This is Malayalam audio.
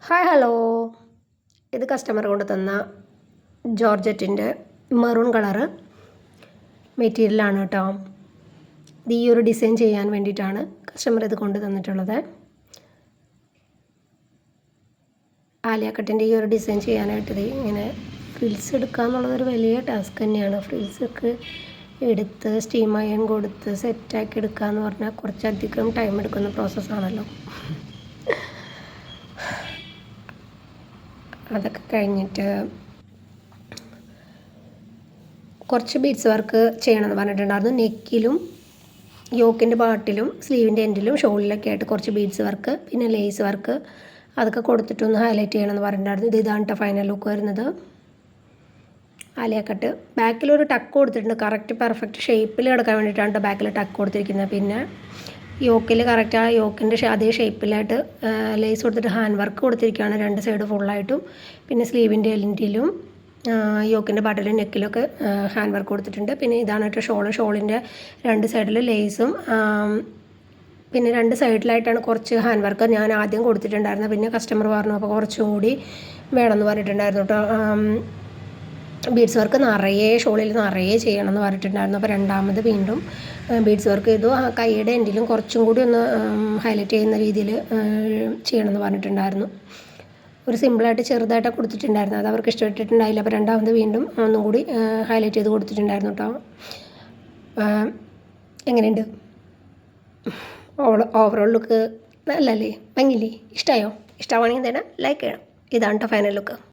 ഹായ് ഹലോ, ഇത് കസ്റ്റമർ കൊണ്ട് തന്ന ജോർജറ്റിൻ്റെ മെറൂൺ കളറ് മെറ്റീരിയലാണ് കേട്ടോ. ഇത് ഈ ഒരു ഡിസൈൻ ചെയ്യാൻ വേണ്ടിയിട്ടാണ് കസ്റ്റമർ ഇത് കൊണ്ട് തന്നിട്ടുള്ളത്. ആലിയ കട്ടിൻ്റെ ഈ ഒരു ഡിസൈൻ ചെയ്യാനായിട്ട് ഇത് ഇങ്ങനെ ഫ്രിൽസ് എടുക്കുക എന്നുള്ളതൊരു വലിയ ടാസ്ക് തന്നെയാണ്. ഫ്രിൽസൊക്കെ എടുത്ത് സ്റ്റീം അയൺ കൊടുത്ത് സെറ്റാക്കി എടുക്കുക എന്ന് പറഞ്ഞാൽ കുറച്ചധികം ടൈം എടുക്കുന്ന പ്രോസസ്സാണല്ലോ. അതൊക്കെ കഴിഞ്ഞിട്ട് കുറച്ച് ബീഡ്സ് വർക്ക് ചെയ്യണമെന്ന് പറഞ്ഞിട്ടുണ്ടായിരുന്നു. നെക്കിലും യോക്കിൻ്റെ പാർട്ടിലും സ്ലീവിൻ്റെ എൻഡിലും ഷോളിലൊക്കെ ആയിട്ട് കുറച്ച് ബീഡ്സ് വർക്ക്, പിന്നെ ലേസ് വർക്ക് അതൊക്കെ കൊടുത്തിട്ടൊന്ന് ഹൈലൈറ്റ് ചെയ്യണമെന്ന് പറഞ്ഞിട്ടുണ്ടായിരുന്നു. ഇതാണ് കേട്ടോ ഫൈനൽ ലുക്ക് വരുന്നത്. ആലിയ കട്ട് ബാക്കിലൊരു ടക്ക് കൊടുത്തിട്ടുണ്ട്, കറക്റ്റ് പെർഫെക്റ്റ് ഷേപ്പിൽ കിടക്കാൻ വേണ്ടിയിട്ടാണ് കേട്ടോ ബാക്കിൽ ടക്ക് കൊടുത്തിരിക്കുന്നത്. പിന്നെ യോക്കിൽ കറക്റ്റ് ആ യോക്കിൻ്റെ അതേ ഷേപ്പിലായിട്ട് ലേസ് കൊടുത്തിട്ട് ഹാൻഡ് വർക്ക് കൊടുത്തിരിക്കുകയാണ് രണ്ട് സൈഡ് ഫുള്ളായിട്ടും. പിന്നെ സ്ലീവിൻ്റെ എൻഡിലും യോക്കിൻ്റെ പാട്ടിലും നെക്കിലൊക്കെ ഹാൻഡ് വർക്ക് കൊടുത്തിട്ടുണ്ട്. പിന്നെ ഇതാണ് കേട്ടോ ഷോളിൻ്റെ രണ്ട് സൈഡിൽ ലേസും പിന്നെ രണ്ട് സൈഡിലായിട്ടാണ് കുറച്ച് ഹാൻഡ് വർക്ക് ഞാൻ ആദ്യം കൊടുത്തിട്ടുണ്ടായിരുന്നത്. പിന്നെ കസ്റ്റമർ പറഞ്ഞു അപ്പോൾ കുറച്ചും കൂടി വേണമെന്ന് പറഞ്ഞിട്ടുണ്ടായിരുന്നു കേട്ടോ. ബീഡ്സ് വർക്ക് നിറയെ ഷോളിൽ നിറയെ ചെയ്യണമെന്ന് പറഞ്ഞിട്ടുണ്ടായിരുന്നു. അപ്പോൾ രണ്ടാമത് വീണ്ടും ബീഡ്സ് വർക്ക് ചെയ്തു. കൈയുടെ എൻഡിലും കുറച്ചും കൂടി ഒന്ന് ഹൈലൈറ്റ് ചെയ്യുന്ന രീതിയിൽ ചെയ്യണമെന്ന് പറഞ്ഞിട്ടുണ്ടായിരുന്നു. ഒരു സിമ്പിളായിട്ട് ചെറുതായിട്ടൊക്കെ കൊടുത്തിട്ടുണ്ടായിരുന്നു, അത് അവർക്ക് ഇഷ്ടപ്പെട്ടിട്ടുണ്ടായില്ല. അപ്പോൾ രണ്ടാമത് വീണ്ടും ഒന്നും കൂടി ഹൈലൈറ്റ് ചെയ്ത് കൊടുത്തിട്ടുണ്ടായിരുന്നു കേട്ടോ. എങ്ങനെയുണ്ട് ഓവറോൾ ലുക്ക്? നല്ലല്ലേ, ഭംഗിയില്ലേ? ഇഷ്ടമായോ? ഇഷ്ടമാണെങ്കിൽ തന്നെ ലൈക്ക് ചെയ്യണം. ഇതാണ് കേട്ടോ ഫൈനൽ ലുക്ക്.